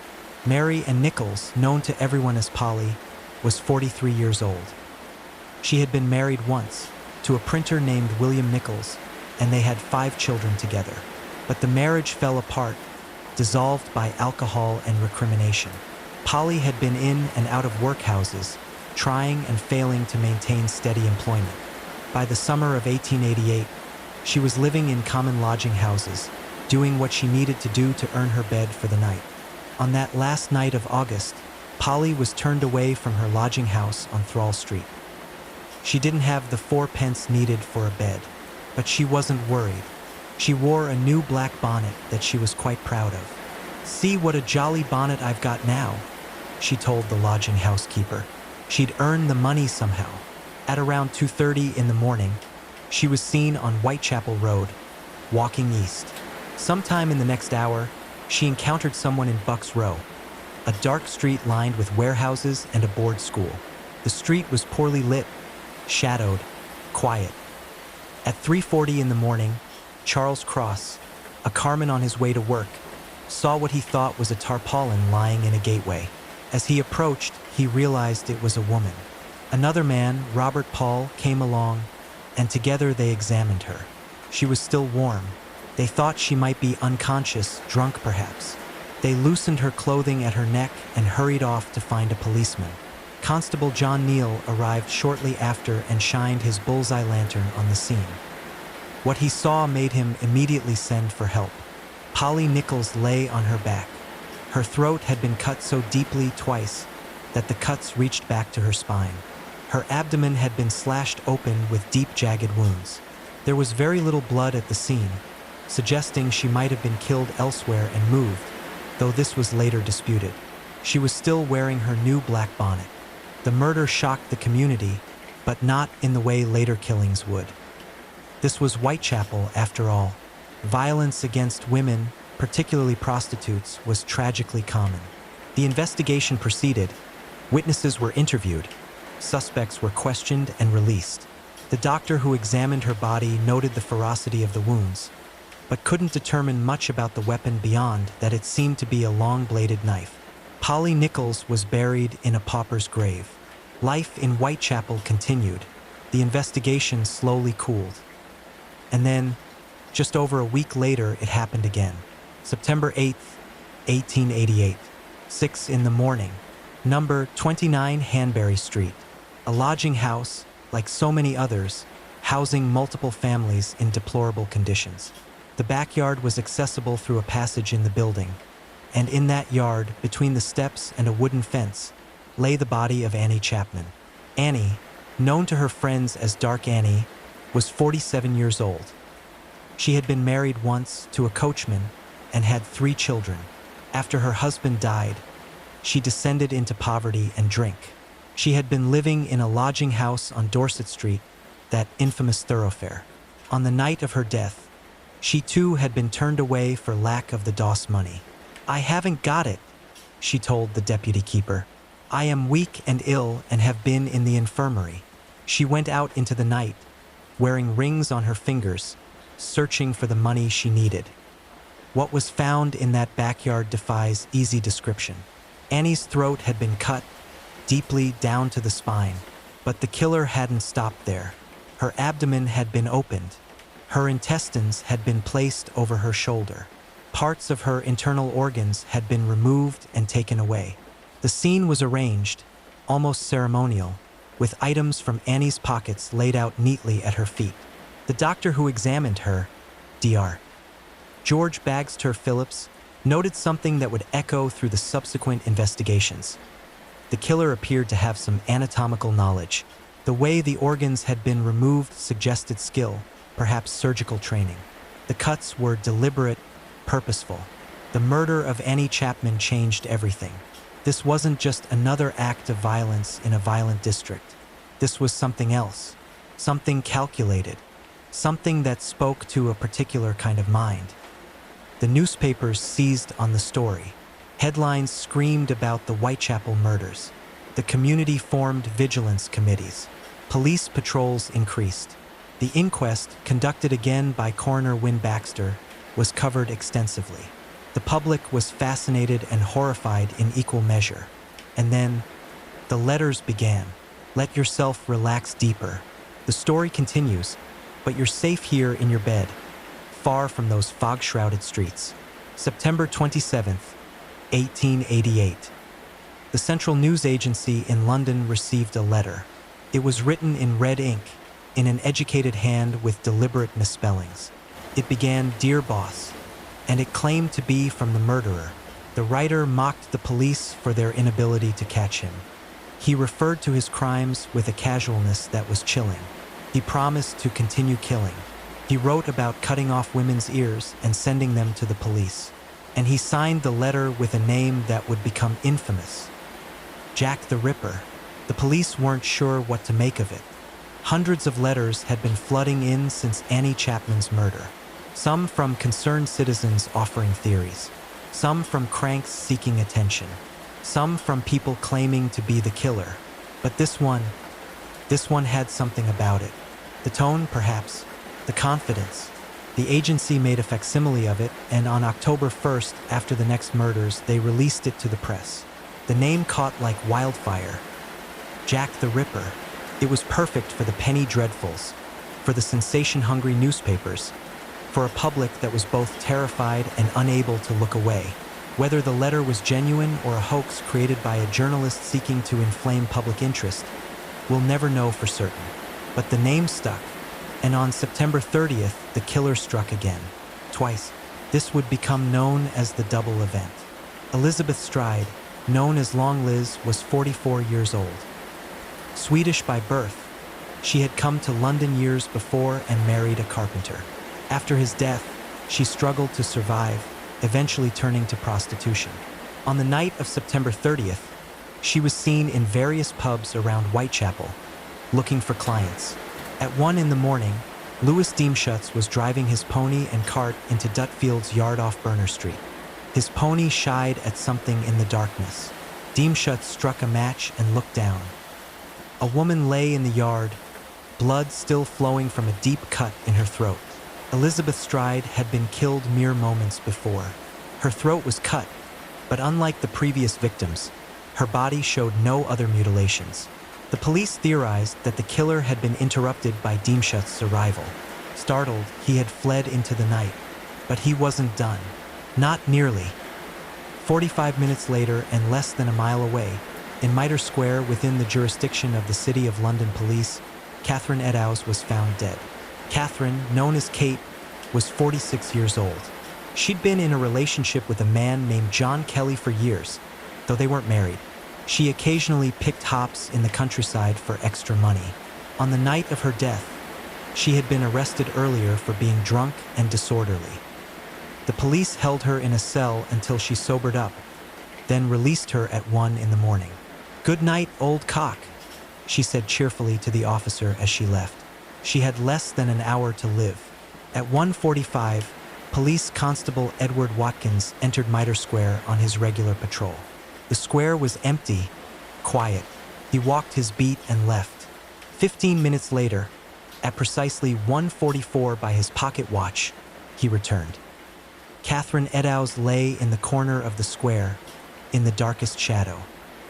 Mary Ann Nichols, known to everyone as Polly, was 43 years old. She had been married once, to a printer named William Nichols, and they had 5 children together. But the marriage fell apart, dissolved by alcohol and recrimination. Polly had been in and out of workhouses, trying and failing to maintain steady employment. By the summer of 1888, she was living in common lodging houses, doing what she needed to do to earn her bed for the night. On that last night of August, Polly was turned away from her lodging house on Thrall Street. She didn't have the 4 pence needed for a bed, but she wasn't worried. She wore a new black bonnet that she was quite proud of. "See what a jolly bonnet I've got now," she told the lodging housekeeper. She'd earned the money somehow. At around 2:30 in the morning, she was seen on Whitechapel Road, walking east. Sometime in the next hour, she encountered someone in Bucks Row, a dark street lined with warehouses and a board school. The street was poorly lit, shadowed, quiet. At 3:40 in the morning, Charles Cross, a carman on his way to work, saw what he thought was a tarpaulin lying in a gateway. As he approached, he realized it was a woman. Another man, Robert Paul, came along, and together they examined her. She was still warm. They thought she might be unconscious, drunk perhaps. They loosened her clothing at her neck and hurried off to find a policeman. Constable John Neal arrived shortly after and shined his bullseye lantern on the scene. What he saw made him immediately send for help. Polly Nichols lay on her back. Her throat had been cut so deeply twice that the cuts reached back to her spine. Her abdomen had been slashed open with deep, jagged wounds. There was very little blood at the scene, suggesting she might have been killed elsewhere and moved, though this was later disputed. She was still wearing her new black bonnet. The murder shocked the community, but not in the way later killings would. This was Whitechapel, after all. Violence against women, particularly prostitutes, was tragically common. The investigation proceeded. Witnesses were interviewed. Suspects were questioned and released. The doctor who examined her body noted the ferocity of the wounds, but couldn't determine much about the weapon beyond that it seemed to be a long-bladed knife. Polly Nichols was buried in a pauper's grave. Life in Whitechapel continued. The investigation slowly cooled. And then, just over a week later, it happened again. September 8th, 1888, 6 in the morning, number 29 Hanbury Street. A lodging house, like so many others, housing multiple families in deplorable conditions. The backyard was accessible through a passage in the building, and in that yard, between the steps and a wooden fence, lay the body of Annie Chapman. Annie, known to her friends as Dark Annie, was 47 years old. She had been married once to a coachman and had 3 children. After her husband died, she descended into poverty and drink. She had been living in a lodging house on Dorset Street, that infamous thoroughfare. On the night of her death, she too had been turned away for lack of the DOS money. "I haven't got it," she told the deputy keeper. "I am weak and ill and have been in the infirmary." She went out into the night, wearing rings on her fingers, searching for the money she needed. What was found in that backyard defies easy description. Annie's throat had been cut deeply down to the spine, but the killer hadn't stopped there. Her abdomen had been opened. Her intestines had been placed over her shoulder. Parts of her internal organs had been removed and taken away. The scene was arranged, almost ceremonial, with items from Annie's pockets laid out neatly at her feet. The doctor who examined her, Dr. George Bagster Phillips, noted something that would echo through the subsequent investigations. The killer appeared to have some anatomical knowledge. The way the organs had been removed suggested skill, perhaps surgical training. The cuts were deliberate, purposeful. The murder of Annie Chapman changed everything. This wasn't just another act of violence in a violent district. This was something else, something calculated, something that spoke to a particular kind of mind. The newspapers seized on the story. Headlines screamed about the Whitechapel murders. The community formed vigilance committees. Police patrols increased. The inquest, conducted again by Coroner Win Baxter, was covered extensively. The public was fascinated and horrified in equal measure. And then, the letters began. Let yourself relax deeper. The story continues, but you're safe here in your bed, far from those fog-shrouded streets. September 27th, 1888. The Central News Agency in London received a letter. It was written in red ink, in an educated hand with deliberate misspellings. It began, "Dear Boss," and it claimed to be from the murderer. The writer mocked the police for their inability to catch him. He referred to his crimes with a casualness that was chilling. He promised to continue killing. He wrote about cutting off women's ears and sending them to the police. And he signed the letter with a name that would become infamous: Jack the Ripper. The police weren't sure what to make of it. Hundreds of letters had been flooding in since Annie Chapman's murder. Some from concerned citizens offering theories. Some from cranks seeking attention. Some from people claiming to be the killer. But this one had something about it. The tone, perhaps. The confidence. The agency made a facsimile of it, and on October 1st, after the next murders, they released it to the press. The name caught like wildfire. Jack the Ripper. It was perfect for the penny dreadfuls, for the sensation-hungry newspapers, for a public that was both terrified and unable to look away. Whether the letter was genuine or a hoax created by a journalist seeking to inflame public interest, we'll never know for certain. But the name stuck, and on September 30th, the killer struck again. Twice. This would become known as the double event. Elizabeth Stride, known as Long Liz, was 44 years old. Swedish by birth, she had come to London years before and married a carpenter. After his death, she struggled to survive, eventually turning to prostitution. On the night of September 30th, she was seen in various pubs around Whitechapel, looking for clients. At 1 in the morning, Louis Deemschutz was driving his pony and cart into Dutfield's yard off Burner Street. His pony shied at something in the darkness. Deemschutz struck a match and looked down. A woman lay in the yard, blood still flowing from a deep cut in her throat. Elizabeth Stride had been killed mere moments before. Her throat was cut, but unlike the previous victims, her body showed no other mutilations. The police theorized that the killer had been interrupted by Deemschutz's arrival. Startled, he had fled into the night, but he wasn't done. Not nearly. 45 minutes later, and less than a mile away, in Mitre Square within the jurisdiction of the City of London Police, Catherine Eddowes was found dead. Catherine, known as Kate, was 46 years old. She'd been in a relationship with a man named John Kelly for years, though they weren't married. She occasionally picked hops in the countryside for extra money. On the night of her death, she had been arrested earlier for being drunk and disorderly. The police held her in a cell until she sobered up, then released her at 1 in the morning. "Good night, old cock," she said cheerfully to the officer as she left. She had less than an hour to live. At 1:45, Police Constable Edward Watkins entered Mitre Square on his regular patrol. The square was empty, quiet. He walked his beat and left. 15 minutes later, at precisely 1:44 by his pocket watch, he returned. Catherine Eddowes lay in the corner of the square, in the darkest shadow.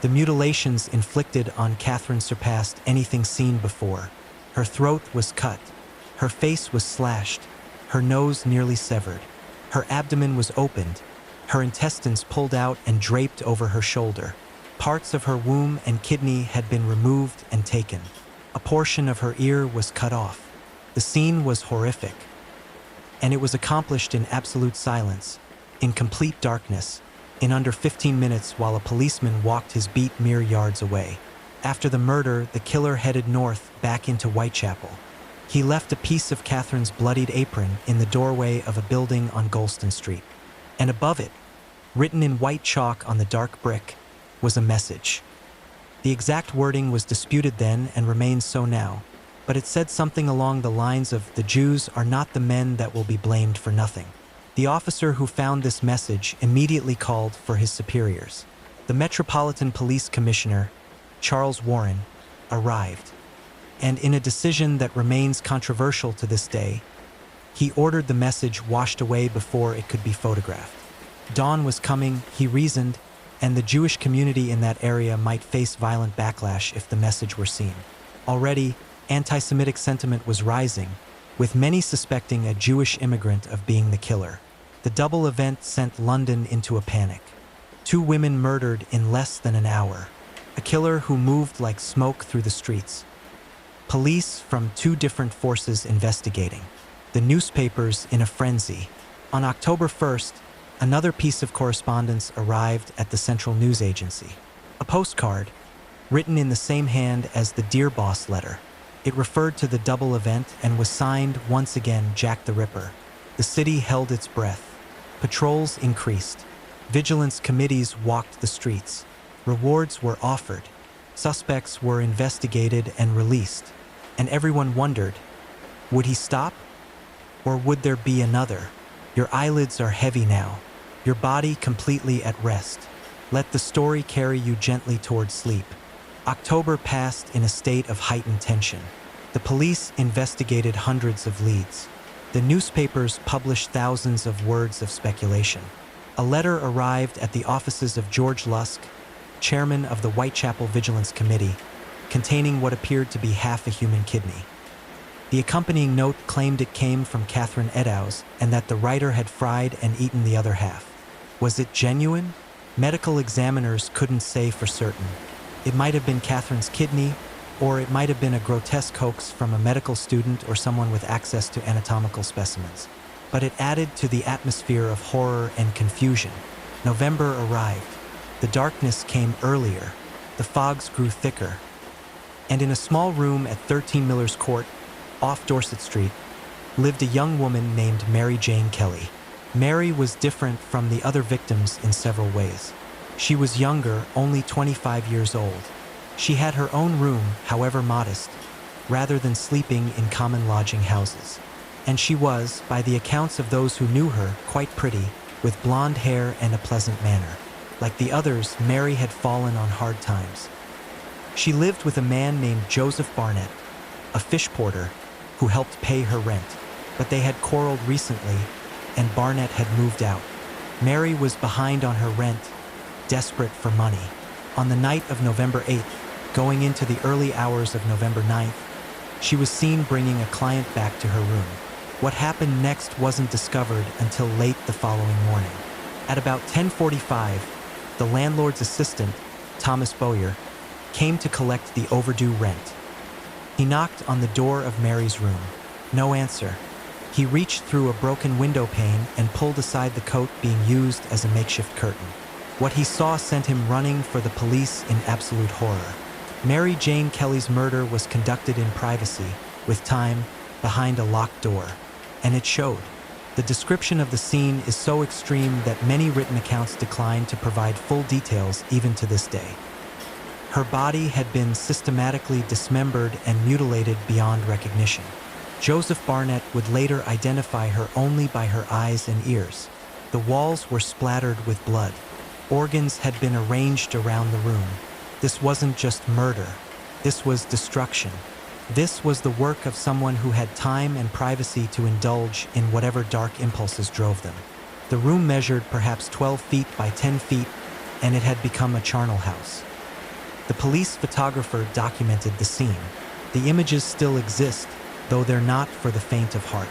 The mutilations inflicted on Catherine surpassed anything seen before. Her throat was cut, her face was slashed, her nose nearly severed. Her abdomen was opened, her intestines pulled out and draped over her shoulder. Parts of her womb and kidney had been removed and taken. A portion of her ear was cut off. The scene was horrific, and it was accomplished in absolute silence, in complete darkness, in under 15 minutes while a policeman walked his beat mere yards away. After the murder, the killer headed north, back into Whitechapel. He left a piece of Catherine's bloodied apron in the doorway of a building on Golston Street. And above it, written in white chalk on the dark brick, was a message. The exact wording was disputed then and remains so now, but it said something along the lines of, "The Jews are not the men that will be blamed for nothing." The officer who found this message immediately called for his superiors. The Metropolitan Police Commissioner, Charles Warren, arrived, and in a decision that remains controversial to this day, he ordered the message washed away before it could be photographed. Dawn was coming, he reasoned, and the Jewish community in that area might face violent backlash if the message were seen. Already, anti-Semitic sentiment was rising, with many suspecting a Jewish immigrant of being the killer. The double event sent London into a panic. 2 women murdered in less than an hour. A killer who moved like smoke through the streets. Police from 2 different forces investigating. The newspapers in a frenzy. On October 1st, another piece of correspondence arrived at the Central News Agency. A postcard, written in the same hand as the Dear Boss letter. It referred to the double event and was signed once again Jack the Ripper. The city held its breath. Patrols increased. Vigilance committees walked the streets. Rewards were offered. Suspects were investigated and released. And everyone wondered, would he stop? Or would there be another? Your eyelids are heavy now, your body completely at rest. Let the story carry you gently toward sleep. October passed in a state of heightened tension. The police investigated hundreds of leads. The newspapers published thousands of words of speculation. A letter arrived at the offices of George Lusk, chairman of the Whitechapel Vigilance Committee, containing what appeared to be half a human kidney. The accompanying note claimed it came from Catherine Eddowes and that the writer had fried and eaten the other half. Was it genuine? Medical examiners couldn't say for certain. It might have been Catherine's kidney, or it might have been a grotesque hoax from a medical student or someone with access to anatomical specimens. But it added to the atmosphere of horror and confusion. November arrived. The darkness came earlier. The fogs grew thicker. And in a small room at 13 Miller's Court, off Dorset Street, lived a young woman named Mary Jane Kelly. Mary was different from the other victims in several ways. She was younger, only 25 years old. She had her own room, however modest, rather than sleeping in common lodging houses. And she was, by the accounts of those who knew her, quite pretty, with blonde hair and a pleasant manner. Like the others, Mary had fallen on hard times. She lived with a man named Joseph Barnett, a fish porter, who helped pay her rent. But they had quarreled recently, and Barnett had moved out. Mary was behind on her rent, desperate for money. On the night of November 8th, going into the early hours of November 9th, she was seen bringing a client back to her room. What happened next wasn't discovered until late the following morning. At about 10:45, the landlord's assistant, Thomas Bowyer, came to collect the overdue rent. He knocked on the door of Mary's room. No answer. He reached through a broken window pane and pulled aside the coat being used as a makeshift curtain. What he saw sent him running for the police in absolute horror. Mary Jane Kelly's murder was conducted in privacy, with time, behind a locked door. And it showed. The description of the scene is so extreme that many written accounts decline to provide full details even to this day. Her body had been systematically dismembered and mutilated beyond recognition. Joseph Barnett would later identify her only by her eyes and ears. The walls were splattered with blood. Organs had been arranged around the room. This wasn't just murder. This was destruction. This was the work of someone who had time and privacy to indulge in whatever dark impulses drove them. The room measured perhaps 12 feet by 10 feet, and it had become a charnel house. The police photographer documented the scene. The images still exist, though they're not for the faint of heart.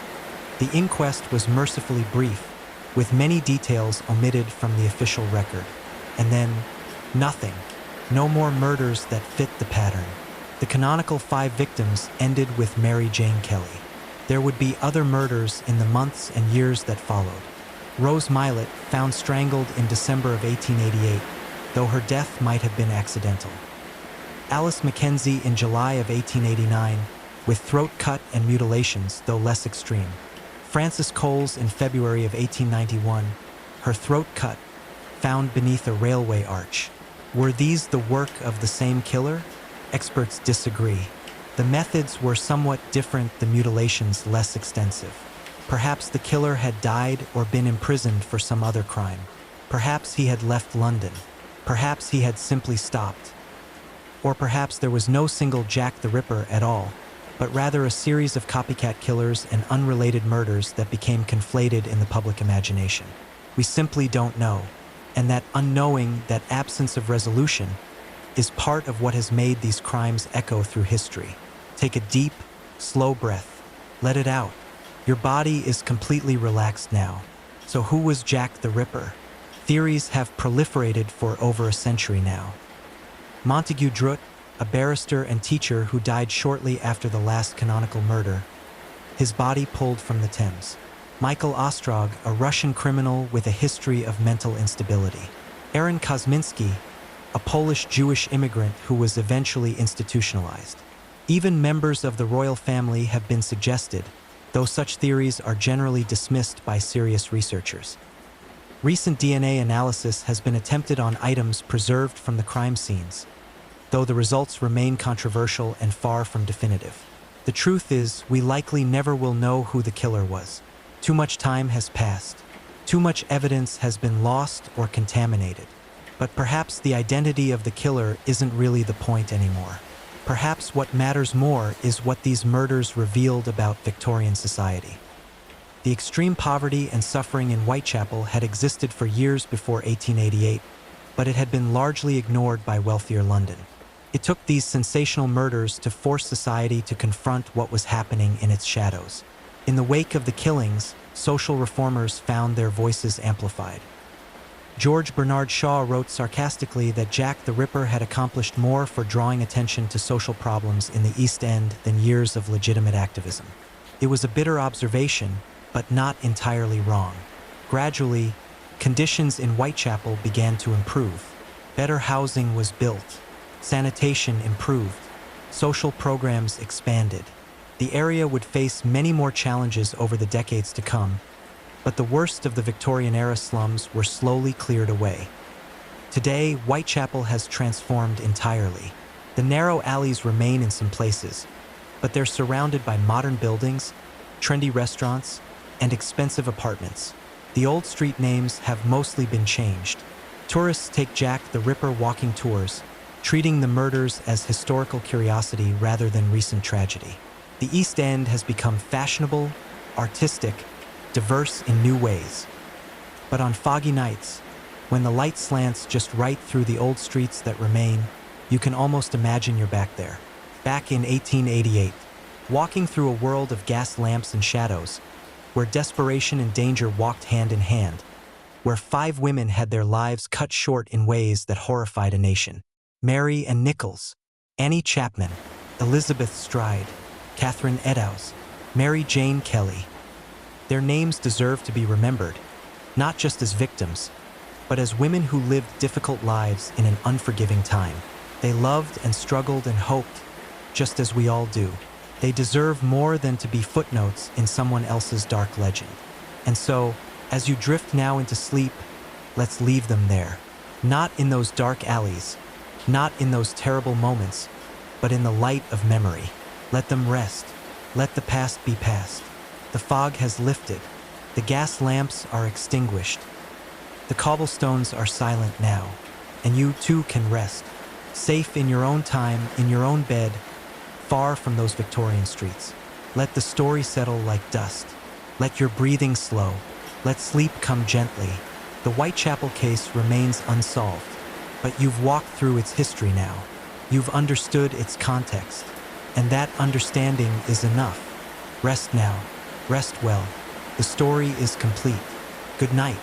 The inquest was mercifully brief, with many details omitted from the official record. And then, nothing. No more murders that fit the pattern. The canonical 5 victims ended with Mary Jane Kelly. There would be other murders in the months and years that followed. Rose Milett, found strangled in December of 1888, though her death might have been accidental. Alice Mackenzie in July of 1889, with throat cut and mutilations, though less extreme. Frances Coles in February of 1891, her throat cut, found beneath a railway arch. Were these the work of the same killer? Experts disagree. The methods were somewhat different, the mutilations less extensive. Perhaps the killer had died or been imprisoned for some other crime. Perhaps he had left London. Perhaps he had simply stopped. Or perhaps there was no single Jack the Ripper at all, but rather a series of copycat killers and unrelated murders that became conflated in the public imagination. We simply don't know, and that unknowing, that absence of resolution, is part of what has made these crimes echo through history. Take a deep, slow breath. Let it out. Your body is completely relaxed now. So who was Jack the Ripper? Theories have proliferated for over a century now. Montague Druitt, a barrister and teacher who died shortly after the last canonical murder, his body pulled from the Thames. Michael Ostrog, a Russian criminal with a history of mental instability. Aaron Kosminski, a Polish Jewish immigrant who was eventually institutionalized. Even members of the royal family have been suggested, though such theories are generally dismissed by serious researchers. Recent DNA analysis has been attempted on items preserved from the crime scenes, though the results remain controversial and far from definitive. The truth is, we likely never will know who the killer was. Too much time has passed. Too much evidence has been lost or contaminated. But perhaps the identity of the killer isn't really the point anymore. Perhaps what matters more is what these murders revealed about Victorian society. The extreme poverty and suffering in Whitechapel had existed for years before 1888, but it had been largely ignored by wealthier London. It took these sensational murders to force society to confront what was happening in its shadows. In the wake of the killings, social reformers found their voices amplified. George Bernard Shaw wrote sarcastically that Jack the Ripper had accomplished more for drawing attention to social problems in the East End than years of legitimate activism. It was a bitter observation, but not entirely wrong. Gradually, conditions in Whitechapel began to improve. Better housing was built, sanitation improved, social programs expanded. The area would face many more challenges over the decades to come, but the worst of the Victorian-era slums were slowly cleared away. Today, Whitechapel has transformed entirely. The narrow alleys remain in some places, but they're surrounded by modern buildings, trendy restaurants, and expensive apartments. The old street names have mostly been changed. Tourists take Jack the Ripper walking tours, treating the murders as historical curiosity rather than recent tragedy. The East End has become fashionable, artistic, diverse in new ways. But on foggy nights, when the light slants just right through the old streets that remain, you can almost imagine you're back there. Back in 1888, walking through a world of gas lamps and shadows, where desperation and danger walked hand in hand, where 5 women had their lives cut short in ways that horrified a nation. Mary and Nichols, Annie Chapman, Elizabeth Stride, Catherine Eddowes, Mary Jane Kelly. Their names deserve to be remembered, not just as victims, but as women who lived difficult lives in an unforgiving time. They loved and struggled and hoped, just as we all do. They deserve more than to be footnotes in someone else's dark legend. And so, as you drift now into sleep, let's leave them there. Not in those dark alleys, not in those terrible moments, but in the light of memory. Let them rest. Let the past be past. The fog has lifted. The gas lamps are extinguished. The cobblestones are silent now, and you too can rest, safe in your own time, in your own bed, far from those Victorian streets. Let the story settle like dust. Let your breathing slow. Let sleep come gently. The Whitechapel case remains unsolved, but you've walked through its history now. You've understood its context, and that understanding is enough. Rest now. Rest well. The story is complete. Good night.